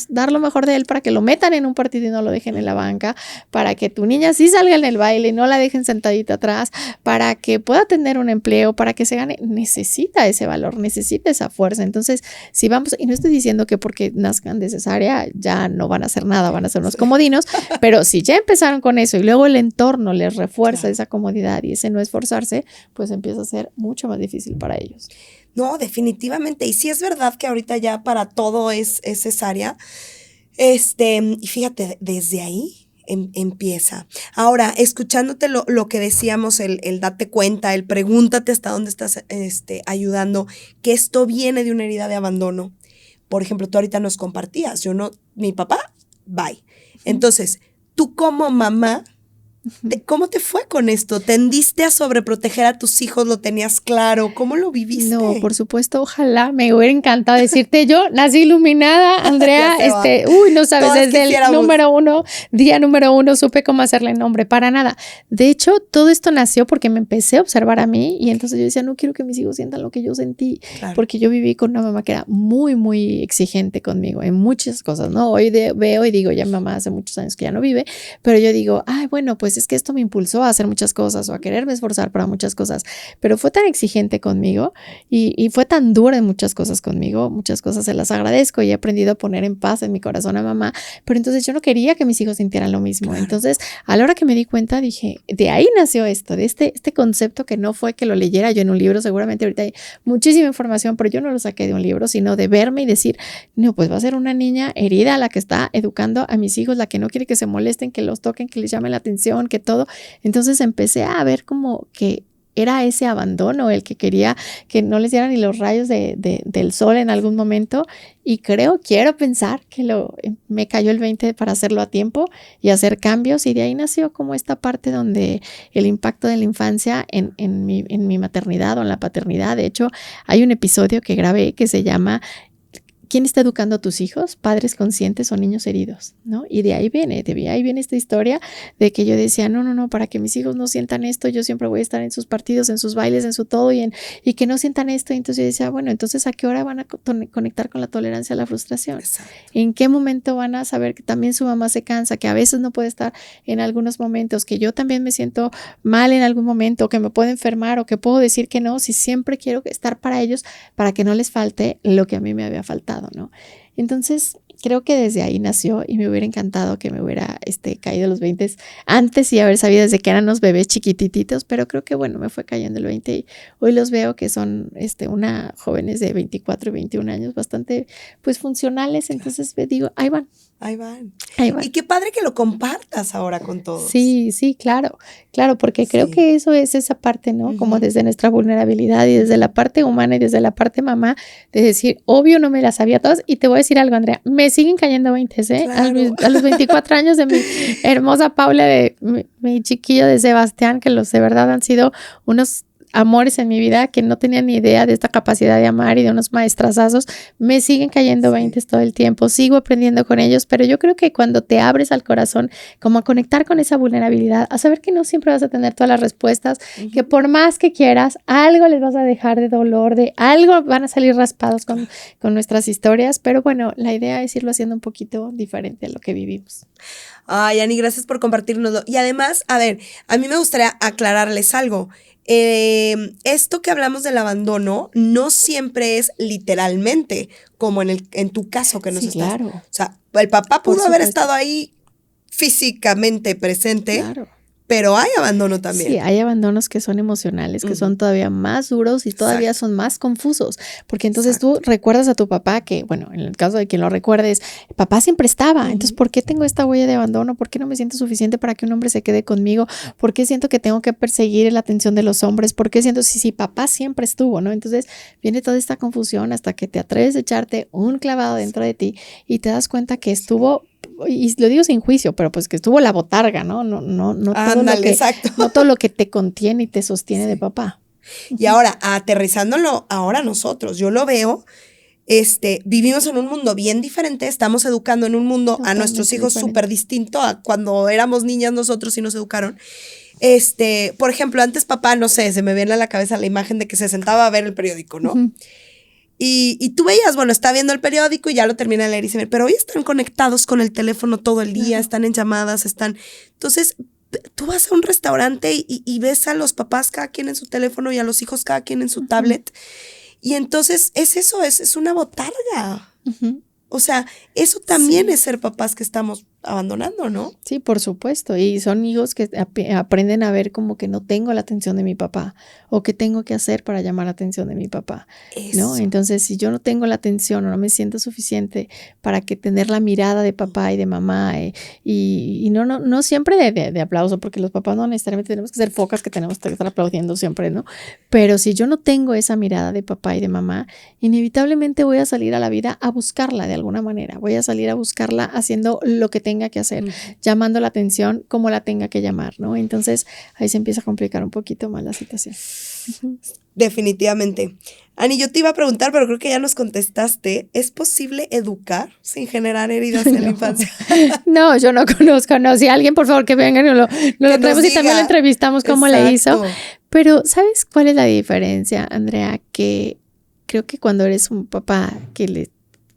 dar lo mejor de él para que lo metan en un partido y no lo dejen en la banca, para que tu niña sí salga en el baile y no la dejen sentadita atrás, para que pueda tener un empleo, para que se gane, necesita ese valor, necesita esa fuerza. Entonces, si vamos, y no estoy diciendo que porque nazcan de cesárea ya no van a hacer nada, van a ser unos comodinos, pero si ya empezaron con eso y luego el entorno les refuerza esa comodidad y ese no esforzarse, pues empieza a ser mucho más difícil para ellos. No, definitivamente. Y sí es verdad que ahorita ya para todo es cesárea. Y fíjate, desde ahí empieza. Ahora, escuchándote lo que decíamos, el date cuenta, el pregúntate hasta dónde estás ayudando, que esto viene de una herida de abandono. Por ejemplo, tú ahorita nos compartías, mi papá, bye. Entonces, tú como mamá, ¿cómo te fue con esto? ¿Tendiste a sobreproteger a tus hijos? ¿Lo tenías claro? ¿Cómo lo viviste? No, por supuesto, ojalá, me hubiera encantado decirte, yo nací iluminada, Andrea, no sabes, todas desde el día número uno, supe cómo hacerle nombre, para nada. De hecho, todo esto nació porque me empecé a observar a mí y entonces yo decía, no quiero que mis hijos sientan lo que yo sentí, porque yo viví con una mamá que era muy, muy exigente conmigo en muchas cosas, ¿no? Hoy veo y digo, ya mamá hace muchos años que ya no vive, pero yo digo, bueno, pues es que esto me impulsó a hacer muchas cosas o a quererme esforzar para muchas cosas, pero fue tan exigente conmigo y fue tan dura en muchas cosas conmigo, muchas cosas se las agradezco y he aprendido a poner en paz en mi corazón a mamá, pero entonces yo no quería que mis hijos sintieran lo mismo. Entonces, a la hora que me di cuenta, dije, de ahí nació esto, de este concepto que no fue que lo leyera yo en un libro, seguramente ahorita hay muchísima información, pero yo no lo saqué de un libro, sino de verme y decir, no, pues va a ser una niña herida la que está educando a mis hijos, la que no quiere que se molesten, que los toquen, que les llamen la atención, que todo. Entonces empecé a ver como que era ese abandono el que quería que no les dieran ni los rayos del sol en algún momento, y quiero pensar que me cayó el 20 para hacerlo a tiempo y hacer cambios, y de ahí nació como esta parte donde el impacto de la infancia en mi maternidad o en la paternidad. De hecho, hay un episodio que grabé que se llama ¿quién está educando a tus hijos? ¿Padres conscientes o niños heridos? ¿No? Y de ahí viene esta historia de que yo decía, no, para que mis hijos no sientan esto, yo siempre voy a estar en sus partidos, en sus bailes, en su todo y que no sientan esto. Y entonces yo decía, bueno, entonces ¿a qué hora van a conectar con la tolerancia a la frustración? Exacto. ¿En qué momento van a saber que también su mamá se cansa, que a veces no puede estar en algunos momentos, que yo también me siento mal en algún momento, que me puedo enfermar o que puedo decir que no, si siempre quiero estar para ellos, para que no les falte lo que a mí me había faltado, ¿no? Entonces, creo que desde ahí nació y me hubiera encantado que me hubiera caído los 20 antes y haber sabido desde que eran los bebés chiquitititos, pero creo que bueno, me fue cayendo el 20 y hoy los veo que son jóvenes de 24 y 21 años bastante pues funcionales, entonces digo, ahí van. Ahí van. Y qué padre que lo compartas ahora con todos. Sí, claro, porque creo que eso es esa parte, ¿no? Como desde nuestra vulnerabilidad y desde la parte humana y desde la parte mamá, de decir, obvio no me las sabía todas y te voy a decir algo, Andrea, me siguen cayendo 20, ¿eh? Claro. A los 24 años de mi hermosa Paula, de mi chiquillo de Sebastián, que los de verdad han sido unos amores en mi vida que no tenía ni idea de esta capacidad de amar y de unos maestrazazos, me siguen cayendo 20 todo el tiempo, sigo aprendiendo con ellos, pero yo creo que cuando te abres al corazón, como a conectar con esa vulnerabilidad, a saber que no siempre vas a tener todas las respuestas, que por más que quieras, algo les vas a dejar de dolor, de algo van a salir raspados con nuestras historias, pero bueno, la idea es irlo haciendo un poquito diferente a lo que vivimos. Ay, Ani, gracias por compartirnoslo. Y además, a ver, a mí me gustaría aclararles algo. Esto que hablamos del abandono no siempre es literalmente como en tu caso que nos estás. Claro. O sea, el papá pudo haber estado ahí físicamente presente. Claro. Pero hay abandono también. Sí, hay abandonos que son emocionales, que son todavía más duros y todavía son más confusos. Porque entonces tú recuerdas a tu papá que, bueno, en el caso de quien lo recuerdes, papá siempre estaba. Entonces, ¿por qué tengo esta huella de abandono? ¿Por qué no me siento suficiente para que un hombre se quede conmigo? ¿Por qué siento que tengo que perseguir la atención de los hombres? ¿Por qué siento si papá siempre estuvo, ¿no? Entonces viene toda esta confusión hasta que te atreves a echarte un clavado dentro de ti y te das cuenta que estuvo, y lo digo sin juicio, pero pues que estuvo la botarga, ¿no? No todo lo que te contiene y te sostiene de papá. Y ahora, aterrizándolo ahora nosotros, yo lo veo, vivimos en un mundo bien diferente, estamos educando en un mundo a nuestros hijos súper distinto a cuando éramos niñas nosotros y nos educaron. Por ejemplo, antes papá, no sé, se me viene a la cabeza la imagen de que se sentaba a ver el periódico, ¿no? Y tú veías, bueno, está viendo el periódico y ya lo termina de leer y se ve, pero hoy están conectados con el teléfono todo el día, están en llamadas, entonces tú vas a un restaurante y ves a los papás cada quien en su teléfono y a los hijos cada quien en su tablet, y entonces es una botarga. O sea, eso también es ser papás que estamos abandonando, ¿no? Sí, por supuesto. Y son hijos que aprenden a ver como que no tengo la atención de mi papá o qué tengo que hacer para llamar la atención de mi papá, ¿no? Entonces, si yo no tengo la atención o no me siento suficiente para que tener la mirada de papá y de mamá y no siempre de aplauso, porque los papás no necesariamente tenemos que ser focas que tenemos que estar aplaudiendo siempre, ¿no? Pero si yo no tengo esa mirada de papá y de mamá, inevitablemente voy a salir a la vida a buscarla de alguna manera. Voy a salir a buscarla haciendo lo que tenga que hacer, llamando la atención como la tenga que llamar, ¿no? Entonces ahí se empieza a complicar un poquito más la situación. Definitivamente. Ani, yo te iba a preguntar, pero creo que ya nos contestaste. ¿Es posible educar sin generar heridas en la infancia? No, yo no conozco, no. Si alguien, por favor, que venga y lo traemos y también lo entrevistamos cómo le hizo. Pero ¿sabes cuál es la diferencia, Andrea? Que creo que cuando eres un papá que le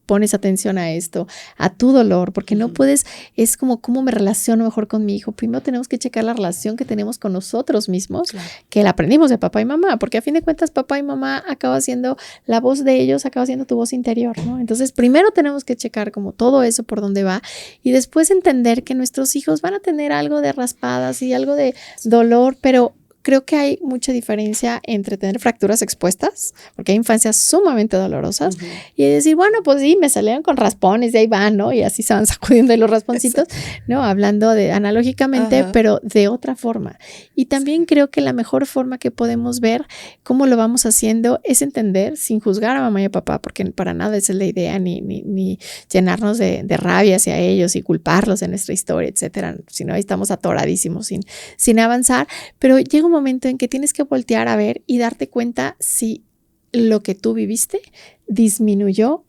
pones atención a esto, a tu dolor, porque no puedes, es como cómo me relaciono mejor con mi hijo. Primero tenemos que checar la relación que tenemos con nosotros mismos, que la aprendimos de papá y mamá, porque a fin de cuentas papá y mamá acaba siendo la voz de ellos, acaba siendo tu voz interior, ¿no? Entonces primero tenemos que checar como todo eso por dónde va y después entender que nuestros hijos van a tener algo de raspadas y algo de dolor, pero creo que hay mucha diferencia entre tener fracturas expuestas, porque hay infancias sumamente dolorosas, y decir, bueno, pues sí, me salieron con raspones, de ahí van, ¿no? Y así se van sacudiendo los rasponcitos, ¿no? Hablando analógicamente, pero de otra forma. Y también creo que la mejor forma que podemos ver cómo lo vamos haciendo es entender, sin juzgar a mamá y a papá, porque para nada esa es la idea, ni llenarnos de rabia hacia ellos y culparlos de nuestra historia, etcétera. Si no, ahí estamos atoradísimos sin avanzar, pero llega un momento en que tienes que voltear a ver y darte cuenta si lo que tú viviste disminuyó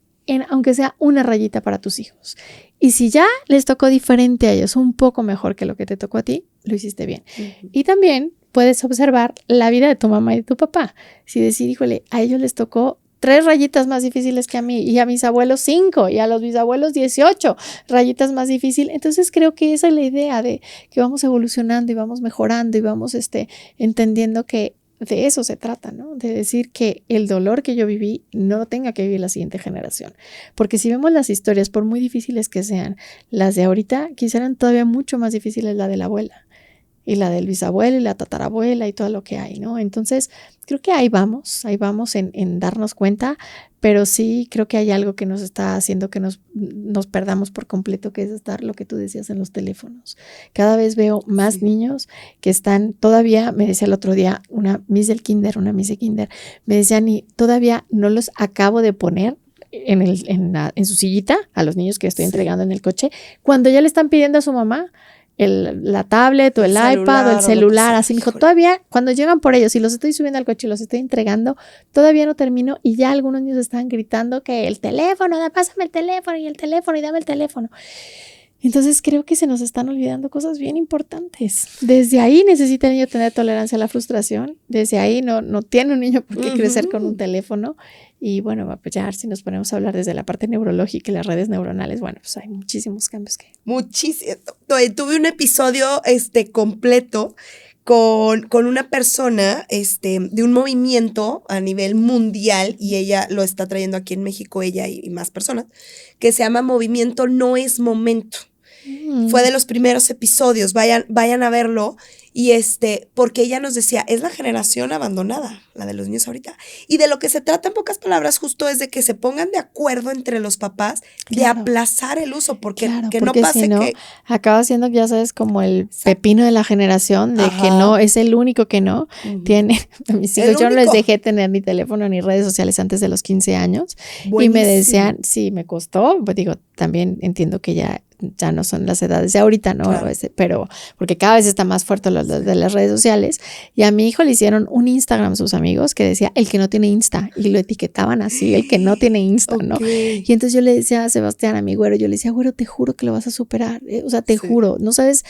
aunque sea una rayita para tus hijos. Y si ya les tocó diferente a ellos, un poco mejor que lo que te tocó a ti, lo hiciste bien. Y también puedes observar la vida de tu mamá y de tu papá. Si decir, híjole, a ellos les tocó 3 rayitas más difíciles que a mí, y a mis abuelos 5, y a los bisabuelos 18 rayitas más difíciles. Entonces creo que esa es la idea de que vamos evolucionando y vamos mejorando y vamos entendiendo que de eso se trata, ¿no? De decir que el dolor que yo viví no lo tenga que vivir la siguiente generación. Porque si vemos las historias, por muy difíciles que sean, las de ahorita quizá eran todavía mucho más difíciles la de la abuela y la del bisabuelo y la tatarabuela y todo lo que hay, ¿no? Entonces, creo que ahí vamos en darnos cuenta, pero sí creo que hay algo que nos está haciendo que nos perdamos por completo, que es estar, lo que tú decías, en los teléfonos. Cada vez veo más niños que están todavía, me decía el otro día una miss de kinder, me decían, y todavía no los acabo de poner en su sillita a los niños que estoy entregando en el coche, cuando ya le están pidiendo a su mamá la tablet o el iPad o el celular, así me dijo, todavía cuando llegan por ellos y los estoy subiendo al coche y los estoy entregando, todavía no termino y ya algunos niños están gritando que el teléfono, pásame el teléfono y dame el teléfono. Entonces creo que se nos están olvidando cosas bien importantes. Desde ahí necesita el niño tener tolerancia a la frustración. Desde ahí no tiene un niño por qué crecer con un teléfono. Y bueno, pues ya si nos ponemos a hablar desde la parte neurológica y las redes neuronales, bueno, pues hay muchísimos cambios que... Muchísimo. Tuve un episodio completo con una persona de un movimiento a nivel mundial, y ella lo está trayendo aquí en México, ella y más personas, que se llama Movimiento No Es Momento. Fue de los primeros episodios, vayan a verlo. Y porque ella nos decía, es la generación abandonada, la de los niños ahorita. Y de lo que se trata en pocas palabras justo es de que se pongan de acuerdo entre los papás de aplazar el uso, porque no pase si no, que... acaba siendo, ya sabes, como el pepino de la generación, de que no, es el único que no tiene. A mis hijos, yo no les dejé tener ni teléfono ni redes sociales antes de los 15 años. Buenísimo. Y me decían, sí, me costó, pues digo, también entiendo que ya no son las edades de ahorita, ¿no? Claro. Pero porque cada vez está más fuerte lo de las redes sociales. Y a mi hijo le hicieron un Instagram sus amigos que decía el que no tiene Insta, y lo etiquetaban así, el que no tiene Insta, ¿no? Y entonces yo le decía a Sebastián, a mi güero, yo le decía, güero, te juro que lo vas a superar, o sea, te juro, no sabes...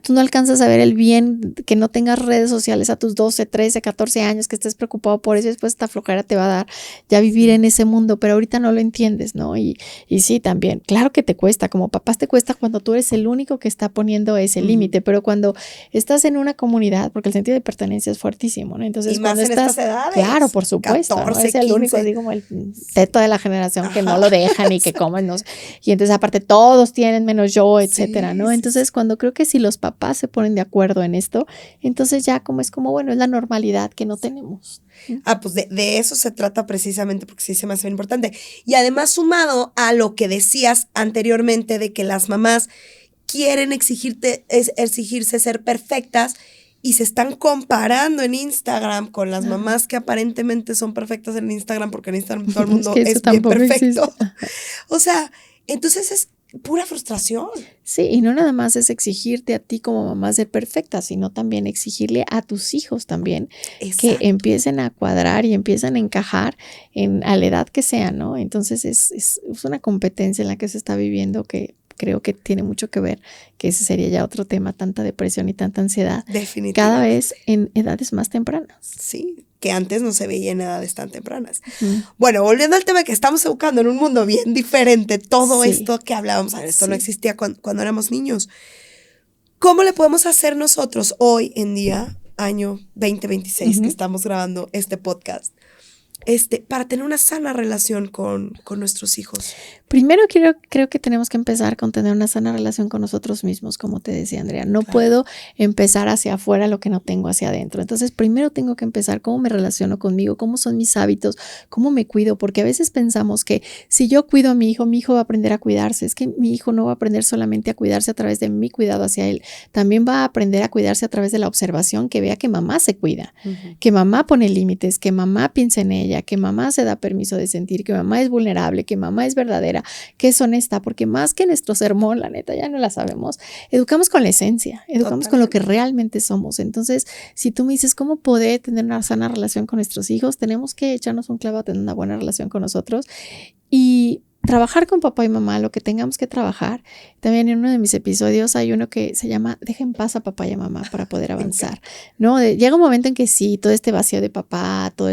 Tú no alcanzas a ver el bien que no tengas redes sociales a tus 12, 13, 14 años, que estés preocupado por eso, y después esta flojera te va a dar ya vivir en ese mundo, pero ahorita no lo entiendes, ¿no? Y sí, también, claro que te cuesta, como papás te cuesta cuando tú eres el único que está poniendo ese límite, pero cuando estás en una comunidad, porque el sentido de pertenencia es fuertísimo, ¿no? Entonces, y cuando más en estás, estas edades, claro, por supuesto, 14, ¿no? Es el 15. único, así como el teto de la generación que no lo dejan y que comen, ¿no? Y entonces aparte todos tienen menos yo, etcétera, ¿no? Entonces, cuando creo que si los papás se ponen de acuerdo en esto, entonces ya es como, bueno, es la normalidad que no tenemos. Pues de eso se trata precisamente, porque sí se me hace bien importante. Y además, sumado a lo que decías anteriormente de que las mamás quieren exigirse ser perfectas y se están comparando en Instagram con las mamás que aparentemente son perfectas en Instagram, porque en Instagram todo el mundo es bien perfecto. O sea, entonces es pura frustración. Sí, y no nada más es exigirte a ti como mamá ser perfecta, sino también exigirle a tus hijos también. Exacto. Que empiecen a cuadrar y empiecen a encajar a la edad que sea, ¿no? Entonces es una competencia en la que se está viviendo que creo que tiene mucho que ver, que ese sería ya otro tema, tanta depresión y tanta ansiedad. Definitivamente. Cada vez en edades más tempranas. Sí, que antes no se veía en edades tan tempranas. Bueno, volviendo al tema que estamos educando en un mundo bien diferente, todo esto que hablábamos, esto no existía cuando éramos niños. ¿Cómo le podemos hacer nosotros hoy en día, año 2026, que estamos grabando este podcast, para tener una sana relación con nuestros hijos? Primero creo que tenemos que empezar con tener una sana relación con nosotros mismos, como te decía Andrea. No puedo empezar hacia afuera lo que no tengo hacia adentro. Entonces, primero tengo que empezar cómo me relaciono conmigo, cómo son mis hábitos, cómo me cuido, porque a veces pensamos que si yo cuido a mi hijo va a aprender a cuidarse. Es que mi hijo no va a aprender solamente a cuidarse a través de mi cuidado hacia él. También va a aprender a cuidarse a través de la observación, que vea que mamá se cuida, que mamá pone límites, que mamá piensa en ella, que mamá se da permiso de sentir, que mamá es vulnerable, que mamá es verdadera, que es honesta, porque más que nuestro sermón, la neta, ya no la sabemos, educamos con la esencia, educamos con lo que realmente somos. Entonces, si tú me dices cómo poder tener una sana relación con nuestros hijos, tenemos que echarnos un clavo a tener una buena relación con nosotros y trabajar con papá y mamá lo que tengamos que trabajar. También en uno de mis episodios hay uno que se llama Deja en paz a papá y a mamá para poder avanzar, ¿no? Llega un momento en que sí, todo este vacío de papá, todo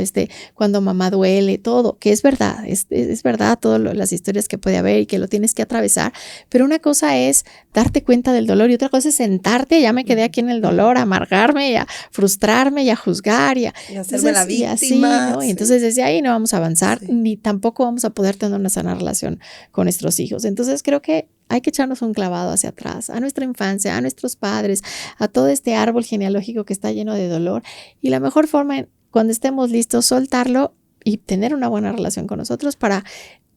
cuando mamá duele, todo, que es verdad, es verdad todas las historias que puede haber y que lo tienes que atravesar, pero una cosa es darte cuenta del dolor y otra cosa es sentarte, ya me quedé aquí en el dolor, a amargarme y a frustrarme y a juzgar y hacerme la víctima. Y así, ¿no? Y entonces desde ahí no vamos a avanzar, ni tampoco vamos a poder tener una sana relación con nuestros hijos. Entonces creo que hay que echarnos un clavado hacia atrás, a nuestra infancia, a nuestros padres, a todo este árbol genealógico que está lleno de dolor. Y la mejor forma, cuando estemos listos, soltarlo y tener una buena relación con nosotros para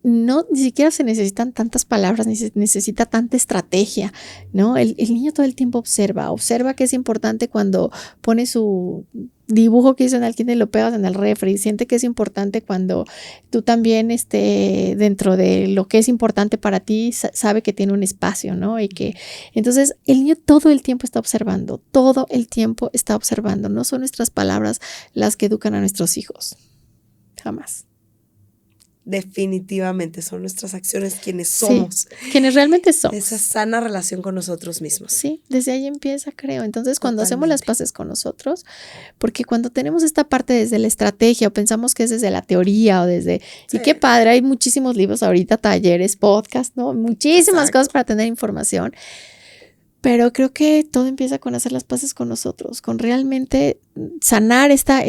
ni siquiera se necesitan tantas palabras, ni se necesita tanta estrategia, ¿no? El niño todo el tiempo observa que es importante cuando pone su dibujo que hizo en el kinder y lo pegas en el refri, siente que es importante cuando tú también dentro de lo que es importante para ti, sabe que tiene un espacio, ¿no? Y que entonces el niño todo el tiempo está observando, no son nuestras palabras las que educan a nuestros hijos, jamás. Definitivamente son nuestras acciones quienes somos. Sí, quienes realmente somos. Esa sana relación con nosotros mismos. Sí, desde ahí empieza, creo. Entonces, cuando hacemos las paces con nosotros, porque cuando tenemos esta parte desde la estrategia o pensamos que es desde la teoría o desde... Sí. Y qué padre, hay muchísimos libros ahorita, talleres, podcasts, ¿no? Muchísimas cosas para tener información. Pero creo que todo empieza con hacer las paces con nosotros, con realmente sanar estas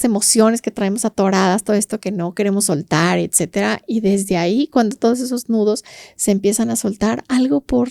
emociones que traemos atoradas, todo esto que no queremos soltar, etcétera. Y desde ahí, cuando todos esos nudos se empiezan a soltar, algo por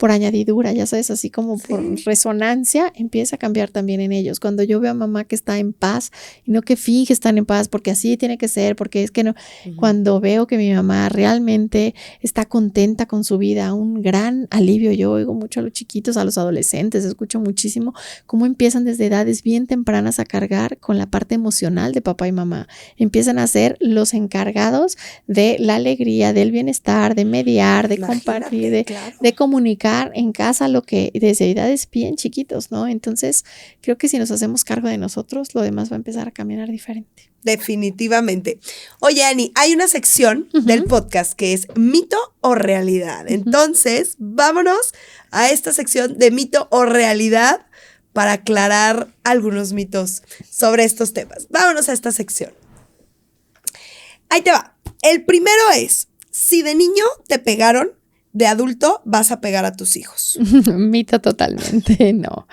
añadidura, ya sabes, así como por resonancia, empieza a cambiar también en ellos. Cuando yo veo a mamá que está en paz y no que finge estar en paz, porque así tiene que ser, porque es que no. Uh-huh. Cuando veo que mi mamá realmente está contenta con su vida, un gran alivio. Yo oigo mucho a los chiquitos, a los adolescentes, escucho muchísimo cómo empiezan desde edades bien tempranas a cargar con la parte emocional de papá y mamá. Empiezan a ser los encargados de la alegría, del bienestar, de mediar, de compartir, de comunicar en casa lo que desde edades bien chiquitos, ¿no? Entonces, creo que si nos hacemos cargo de nosotros, lo demás va a empezar a caminar diferente. Definitivamente. Oye, Ani, hay una sección del podcast que es mito o realidad. Entonces, vámonos a esta sección de mito o realidad para aclarar algunos mitos sobre estos temas. Vámonos a esta sección. Ahí te va. El primero es, si de niño te pegaron, de adulto vas a pegar a tus hijos. Mito totalmente, no,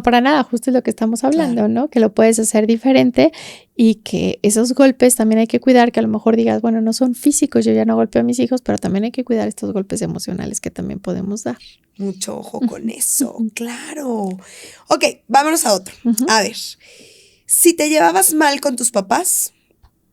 para nada, justo es lo que estamos hablando, claro. ¿No? Que lo puedes hacer diferente y que esos golpes también hay que cuidar, que a lo mejor digas, bueno, no son físicos, yo ya no golpeo a mis hijos, pero también hay que cuidar estos golpes emocionales que también podemos dar. Mucho ojo con eso, claro. Ok, vámonos a otro. A ver, si te llevabas mal con tus papás,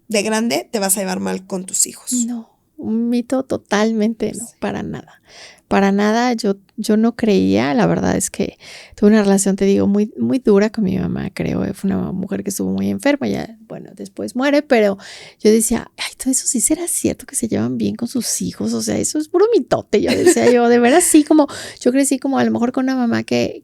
de grande te vas a llevar mal con tus hijos. No. Un mito totalmente, no, para nada. Para nada, yo no creía, la verdad es que tuve una relación, te digo, muy, muy dura con mi mamá, creo. Fue una mujer que estuvo muy enferma, ya, bueno, después muere, pero yo decía, ay, todo eso sí será cierto que se llevan bien con sus hijos, o sea, eso es puro mitote, yo decía yo, de veras sí, como, yo crecí como a lo mejor con una mamá que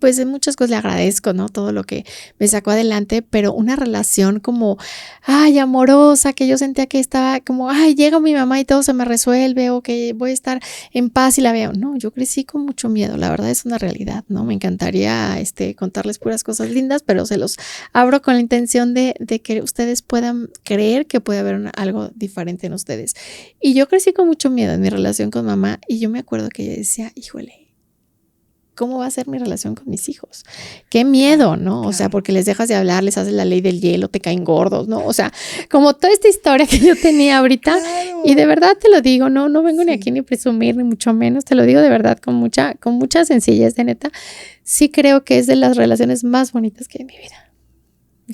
pues en muchas cosas le agradezco, ¿no? Todo lo que me sacó adelante, pero una relación como, ay, amorosa, que yo sentía que estaba como, ay, llega mi mamá y todo se me resuelve, o que voy a estar en paz y la veo. No, yo crecí con mucho miedo, la verdad es una realidad, ¿no? Me encantaría contarles puras cosas lindas, pero se los abro con la intención de que ustedes puedan creer que puede haber algo diferente en ustedes. Y yo crecí con mucho miedo en mi relación con mamá y yo me acuerdo que yo decía, híjole, ¿cómo va a ser mi relación con mis hijos? Qué miedo, ¿no? Claro. O sea, porque les dejas de hablar, les haces la ley del hielo, te caen gordos, ¿no? O sea, como toda esta historia que yo tenía ahorita. Claro. Y de verdad te lo digo, no vengo ni aquí ni presumir, ni mucho menos. Te lo digo de verdad con mucha sencillez, de neta. Sí creo que es de las relaciones más bonitas que hay en mi vida.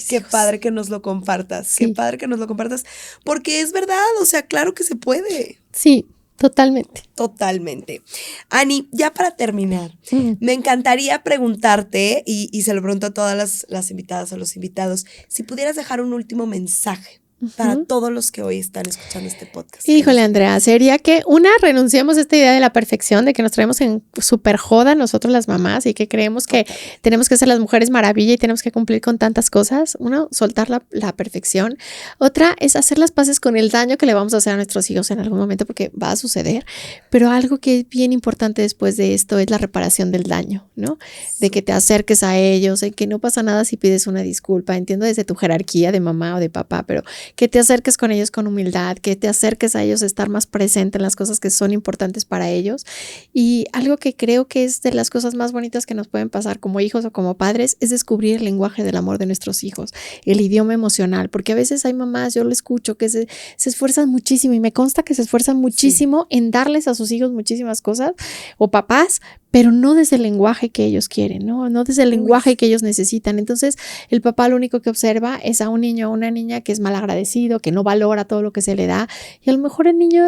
Qué padre que nos lo compartas. Sí. Qué padre que nos lo compartas. Porque es verdad, o sea, claro que se puede. Sí. Totalmente. Ani, ya para terminar, me encantaría preguntarte, y se lo pregunto a todas las invitadas o los invitados, si pudieras dejar un último mensaje para todos los que hoy están escuchando este podcast? Híjole, Andrea, sería que renunciamos a esta idea de la perfección, de que nos traemos en súper joda nosotros las mamás y que creemos que tenemos que ser las mujeres maravilla y tenemos que cumplir con tantas cosas. Uno, soltar la perfección. Otra es hacer las paces con el daño que le vamos a hacer a nuestros hijos en algún momento, porque va a suceder. Pero algo que es bien importante después de esto es la reparación del daño, ¿no? De que te acerques a ellos, en que no pasa nada si pides una disculpa. Entiendo desde tu jerarquía de mamá o de papá, pero que te acerques con ellos con humildad, que te acerques a ellos a estar más presente en las cosas que son importantes para ellos. Y algo que creo que es de las cosas más bonitas que nos pueden pasar como hijos o como padres es descubrir el lenguaje del amor de nuestros hijos, el idioma emocional, porque a veces hay mamás, yo lo escucho, que se esfuerzan muchísimo y me consta que se esfuerzan muchísimo en darles a sus hijos muchísimas cosas, o papás, pero no desde el lenguaje que ellos quieren, no desde el lenguaje que ellos necesitan. Entonces, el papá lo único que observa es a un niño o una niña que es mal agradecido, que no valora todo lo que se le da, y a lo mejor el niño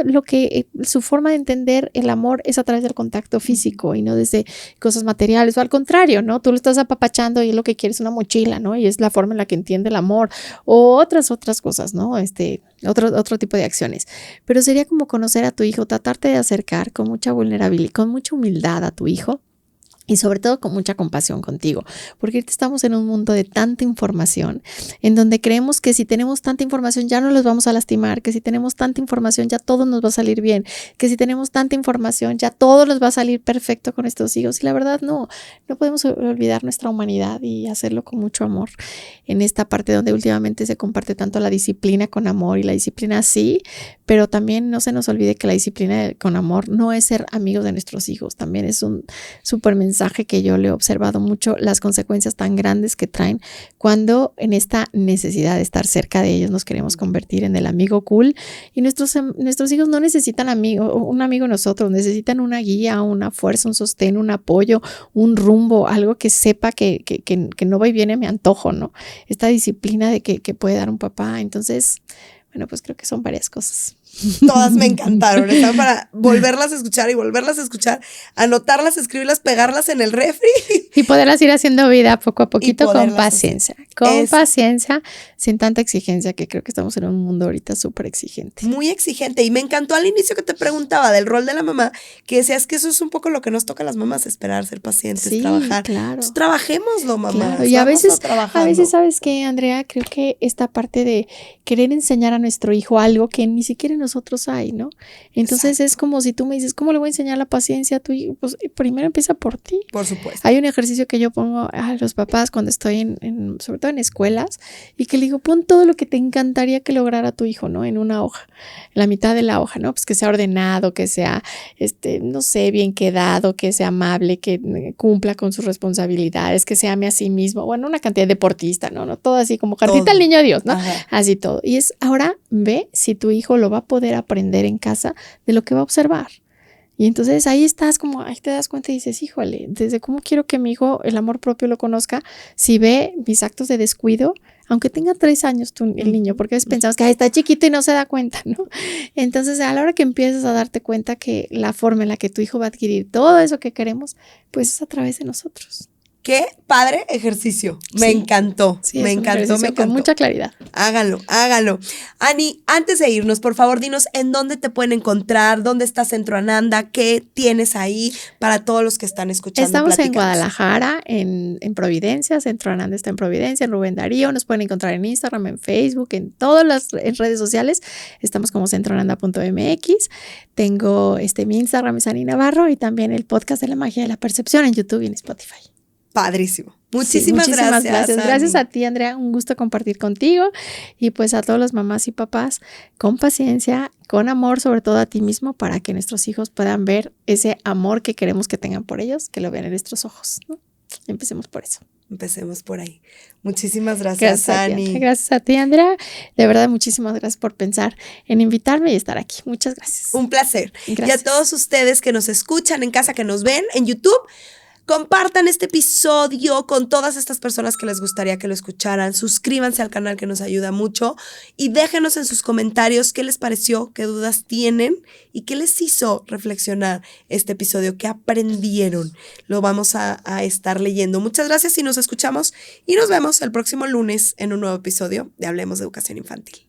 su forma de entender el amor es a través del contacto físico y no desde cosas materiales, o al contrario, ¿no? Tú lo estás apapachando y lo que quieres es una mochila, ¿no? Y es la forma en la que entiende el amor, o otras cosas, ¿no? Otro tipo de acciones. Pero sería como conocer a tu hijo, tratarte de acercar con mucha vulnerabilidad, con mucha humildad a tu hijo, y sobre todo con mucha compasión contigo, porque ahorita estamos en un mundo de tanta información, en donde creemos que si tenemos tanta información ya no los vamos a lastimar, que si tenemos tanta información ya todo nos va a salir bien, que si tenemos tanta información ya todo nos va a salir perfecto con estos hijos. Y la verdad no podemos olvidar nuestra humanidad y hacerlo con mucho amor. En esta parte donde últimamente se comparte tanto la disciplina con amor, y la disciplina sí, pero también no se nos olvide que la disciplina con amor no es ser amigos de nuestros hijos, también es un súper mensaje que yo le he observado mucho, las consecuencias tan grandes que traen cuando en esta necesidad de estar cerca de ellos nos queremos convertir en el amigo cool, y nuestros hijos no necesitan un amigo nosotros, necesitan una guía, una fuerza, un sostén, un apoyo, un rumbo, algo que sepa que no va y viene me antojo, ¿no? Esta disciplina de que puede dar un papá. Entonces, bueno, pues creo que son varias cosas. Todas me encantaron, están para volverlas a escuchar y volverlas a escuchar, anotarlas, escribirlas, pegarlas en el refri. Y poderlas ir haciendo vida poco a poquito con paciencia. Paciencia, sin tanta exigencia, que creo que estamos en un mundo ahorita súper exigente. Muy exigente. Y me encantó al inicio que te preguntaba del rol de la mamá, que decías que eso es un poco lo que nos toca a las mamás, esperar, ser pacientes, trabajar. Claro. Pues trabajémoslo, mamá. Claro. Y a veces, ¿sabes qué, Andrea? Creo que esta parte de querer enseñar a nuestro hijo algo que ni siquiera nosotros hay, ¿no? Entonces Exacto. Es como si tú me dices, ¿cómo le voy a enseñar la paciencia a tu hijo? Pues primero empieza por ti. Por supuesto. Hay un ejercicio que yo pongo a los papás cuando estoy sobre todo en escuelas, y que le digo, pon todo lo que te encantaría que lograra tu hijo, ¿no? En una hoja, en la mitad de la hoja, ¿no? Pues que sea ordenado, que sea, no sé, bien quedado, que sea amable, que cumpla con sus responsabilidades, que se ame a sí mismo, bueno, una cantidad de deportista, ¿no? Todo así como cartita al niño Dios, ¿no? Ajá. Así todo. Y es, ahora ve si tu hijo lo va a poder aprender en casa de lo que va a observar. Y entonces ahí te das cuenta y dices, híjole, desde cómo quiero que mi hijo el amor propio lo conozca, si ve mis actos de descuido, aunque tenga 3 años el niño, porque a veces pensamos que está chiquito y no se da cuenta, ¿no? Entonces a la hora que empiezas a darte cuenta que la forma en la que tu hijo va a adquirir todo eso que queremos, pues es a través de nosotros. Qué padre ejercicio. Me encantó. Sí, me encantó. Con mucha claridad. Hágalo. Ani, antes de irnos, por favor, dinos en dónde te pueden encontrar, dónde está Centro Ananda, qué tienes ahí para todos los que están escuchando. Estamos en Guadalajara, en Providencia. Centro Ananda está en Providencia, en Rubén Darío. Nos pueden encontrar en Instagram, en Facebook, en todas las redes sociales. Estamos como centroananda.mx. Tengo mi Instagram es Ani Navarro, y también el podcast de la magia de la percepción en YouTube y en Spotify. Padrísimo. Muchísimas gracias. Gracias a ti, Andrea. Un gusto compartir contigo, y pues a todas las mamás y papás, con paciencia, con amor, sobre todo a ti mismo, para que nuestros hijos puedan ver ese amor que queremos que tengan por ellos, que lo vean en nuestros ojos, ¿no? Empecemos por eso. Empecemos por ahí. Muchísimas gracias, Ani. Gracias a ti, Andrea. De verdad, muchísimas gracias por pensar en invitarme y estar aquí. Muchas gracias. Un placer. Gracias. Y a todos ustedes que nos escuchan en casa, que nos ven en YouTube, compartan este episodio con todas estas personas que les gustaría que lo escucharan. Suscríbanse al canal, que nos ayuda mucho, y déjenos en sus comentarios qué les pareció, qué dudas tienen y qué les hizo reflexionar este episodio, qué aprendieron. Lo vamos a estar leyendo. Muchas gracias y nos escuchamos y nos vemos el próximo lunes en un nuevo episodio de Hablemos de Educación Infantil.